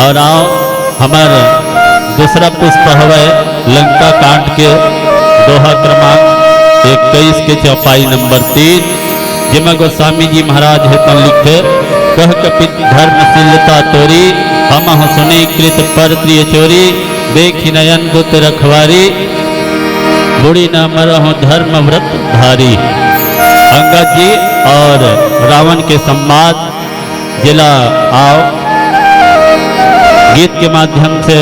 और आओ हमार दूसरा पुष्प हवे लंका कांड के दोहा क्रमांक 21 के चौपाई नंबर 3 जिमा गोस्वामी जी महाराज हेतन लिखे कह कपित धर्मशीलता तोरी हम सुनी कृत पर प्रिय चोरी देखी नयन दुत रखवारी बुढ़ी न मरहु धर्म व्रत धारी। अंगद जी और रावण के संवाद जिला आओ गीत के माध्यम से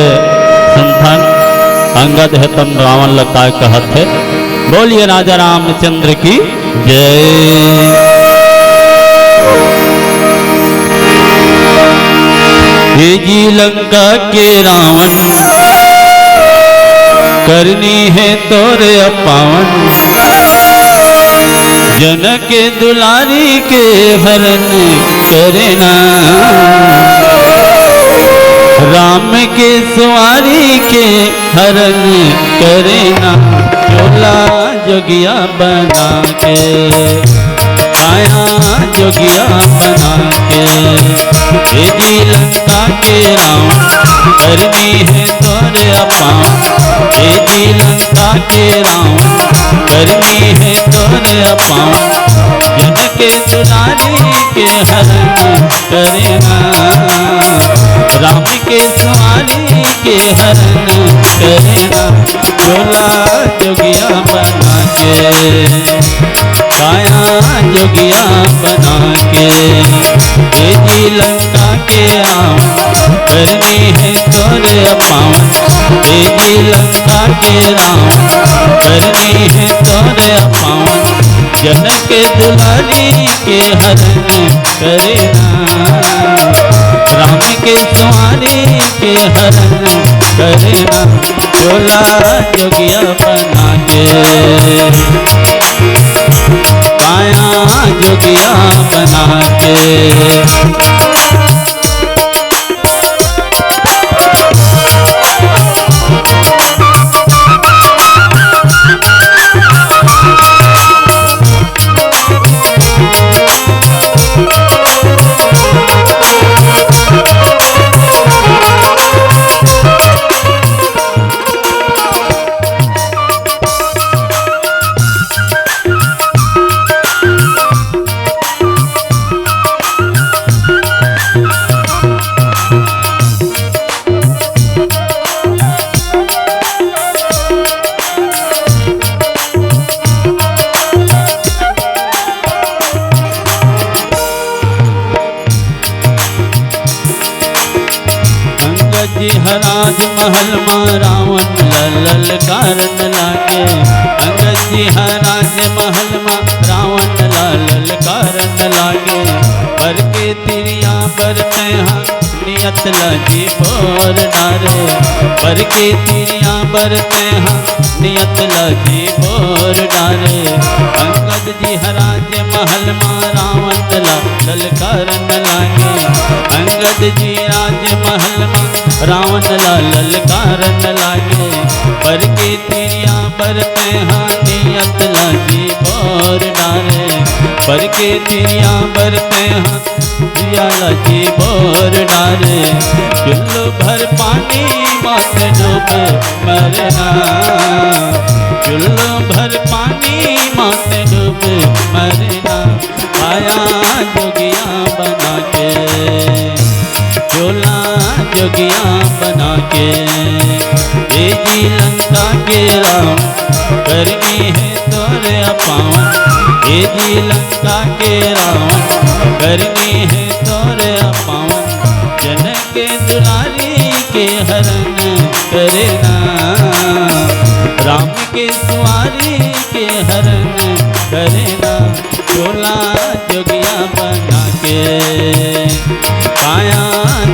संथन अंगद है तम रावण लता कहत है। बोलिए राजा रामचंद्र की जय। हे जी लंका के रावण करनी है तोरे अपावन जनक दुलारी के हरण करना राम के सवारी के हरण करना चोला जोगिया बना के आया जोगिया बना के हे जी लंका के राम करनी है तोरे अपावन हे जी लंका के राम करनी है तोरे अपावन जनक दुलारी के हरण करना राम के सवारी के हरण करना चोला जोगिया बना के काया जोगिया बना के हे जी लंका के राम करनी है तोरे अपावन हे जी लंका के राम करनी है तोरे अपावन जनक दुलारी के हरण करना राम के सवारी के हरण करना चोला जोगिया बना के आया जोगिया बना के। राज महल में रावण लल कारण लागे अंगद जी राज महल में रावण लल कारण लागे पर के तिरिया बरते नियत लगी बोर डारे पर के तिरिया बरते नियत लगी बोर डारे अंगद जी राज महल में रावण लल कारण लागे अंगद जी राज महल में रावण लाल कारण लागे पर के तिरिया बरते नियत लगी बोर डारे पर के तिरिया बरते दिया लगी बोर डारे चुल्लू भर पानी मत डूबे मरना चुल्लू भर पानी मत डूबे मरना आया जोगिया बना के चोला जोगिया बना के हे जी लंका के राम करनी है तोरे अपावन हे जी लंका के राम करनी है तोरे अपावन जनक दुलारी के हरण करना राम के सवारी के हरण करना चोला जोगिया बना के काया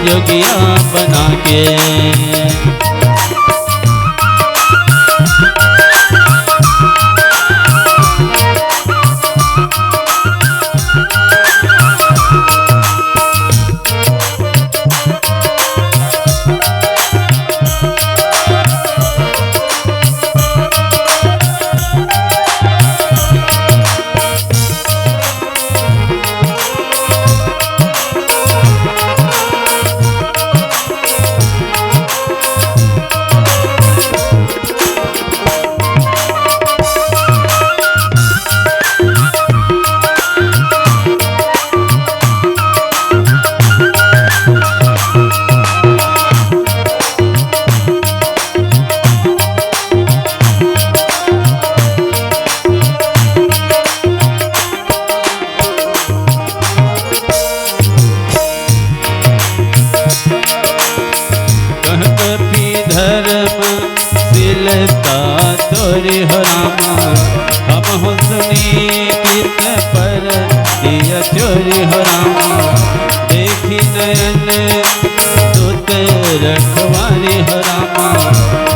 जोगिया बना के। शीलता तोरी हो रामा हम हो सुनी कित पर दिया चोरी हो रामा देखी नयन सुत रखवारी हो रामा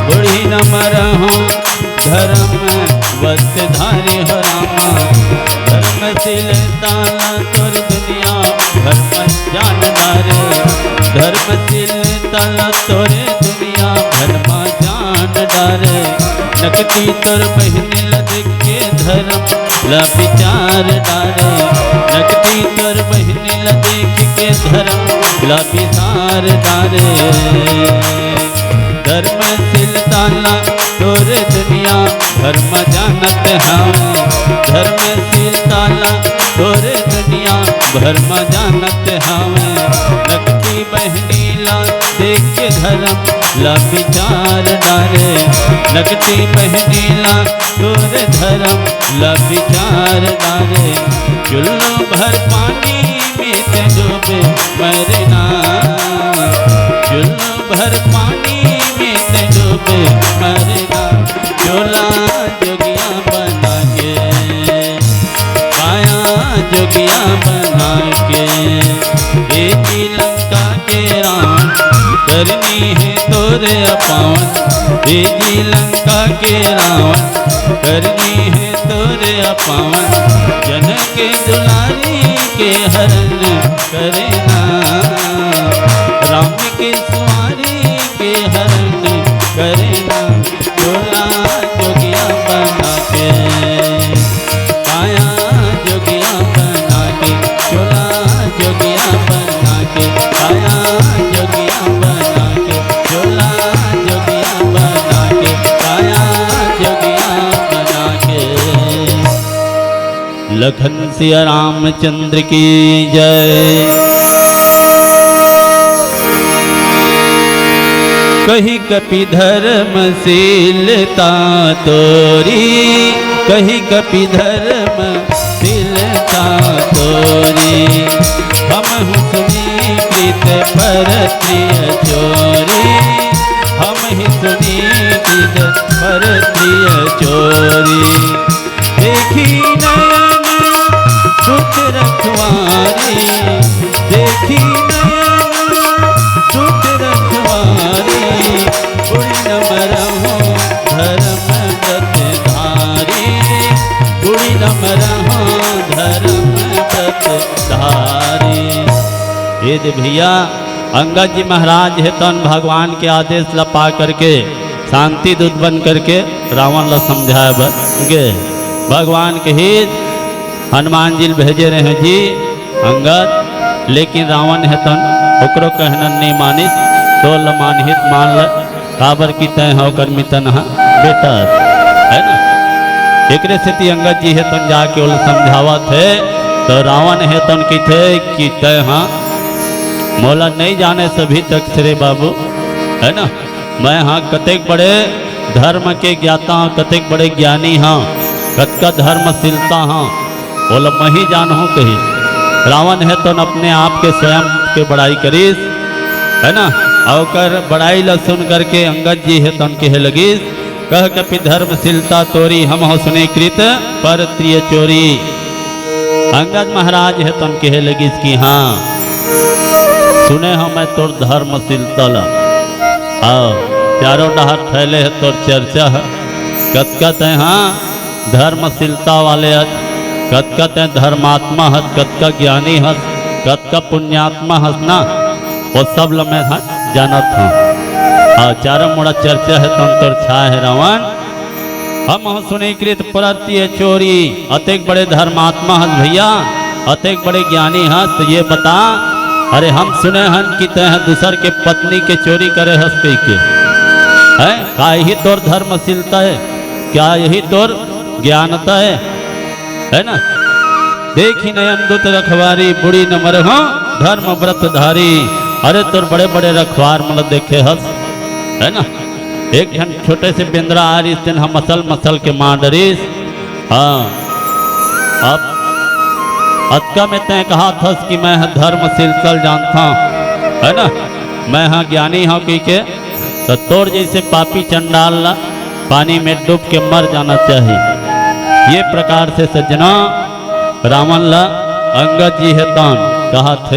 बुढ़ी न मरहूँ धर्म वस्त्रधारी हो रामा धर्मशीलता तोर दुनिया धर्म जानदारे धर्मशीलता तोरे दुनिया धर्म जान डारे नकटी तोर बहनी लदेख के धर्म ला विचार डारे नकटी तोर बहनी लदेख के धर्म ला विचार डारे धर्मशीलता तोर दुनिया धर्म जानत है धर्मशीलता तोर दुनिया धर्म जानत है नकटी बहनी ला देख के धर्म ला विचार डारे नकटी बहनी ला तोर धर्म ला विचार डारे चुल्लो भर पानी में ते डूबे मरना चुल्लो भर पानी में ते डूबे मरना चोला जोगिया बना के पाया जोगिया बना के ये लंका के राम करनी है तोरे अपावन ये लंका के रावण करनी है तोरे अपावन जन के दुलारी के हरण करेना राम के सवारी के हरण करेना चोला जोगिया बना के पाया जोगिया बना के चोला जोगिया बना के पाया जोगिया बना के चोला जोगिया बना के पाया जोगिया बना के लखन सिया रामचंद्र की जय। कही कपि धर्मशीलता तोरी कही कपि धर्मशीलता तोरी हम सुनी कृत पर प्रिय चोरी हम ही सुनी कृत पर प्रिय चोरी देखी नयन सुत रखवारी देखी नयन सुत रखवारी बुढ़ी न मरहूँ धर्म व्रतधारी बुढ़ी न मरहूँ धर्म व्रतधारी। ये भैया अंगद जी महाराज है तन भगवान के आदेश ला पा करके शांति दूत बन करके रावण ला समझाए बगे भगवान के हित हनुमान जी भेजे रहे जी अंगद लेकिन रावण है तन ओकरो कहना नहीं मानिस तो मानहित मान ल काबर की तय हो कर मितन बेटा है ना एक स्थिति अंगद जी है तन जाके उल समझावा थे तो रावण है तन की थे कि तय हाँ मौला नहीं जाने सभी तक श्रे बाबू है ना मैं हाँ कतेक बड़े धर्म के ज्ञाता हाँ कतेक बड़े ज्ञानी हाँ कतका धर्मशीलता हाँ बोला मैं ही जान हूँ कही रावण है तो अपने आप के स्वयं के बड़ाई करीस है ना और बड़ाई ला सुन करके अंगद जी है तन के लगीस कह कपि धर्मशीलता तोरी हम हो सुने कृत पर प्रिय चोरी अंगद महाराज है तन के लगीस की हाँ सुने हो मैं तोर धर्मशीलता ला आओ चारों डहर फैले है तोर चर्चा है कतकत है हाँ धर्मशीलता वाले हत कतकत है धर्मात्मा हत कतका ज्ञानी हत कतका पुण्यात्मा हत ना वो सब ल मैं जानत हूँ हाँ चारों मोड़ा चर्चा है तुम तोर छा है रावण हम सुने कृत प्रत्य चोरी अतेक बड़े धर्मात्मा हस भैया अतेक बड़े ज्ञानी हस तो ये बता अरे हम सुने हन कि तय दूसर के पत्नी के चोरी करे हस कई के है का यही तोर धर्मशीलता है क्या यही तोर ज्ञानता है ना देखी नयन दुत रखवारी बुढ़ी न मरहूँ धर्म व्रतधारी अरे तोर बड़े बड़े रखवार मतलब देखे हस है ना एक जन छोटे से बेंद्रा आ रही दिन हम मसल मसल के मार डरीस हाँ अब अतका में तय कहा था कि मैं धर्मशीलता जानता हूँ है ना मैं हाँ ज्ञानी हूँ कि के तो तोर जैसे पापी चंडाल ला पानी में डूब के मर जाना चाहिए। ये प्रकार से सज्जना रावण ला अंगद जी है तान कहा थे।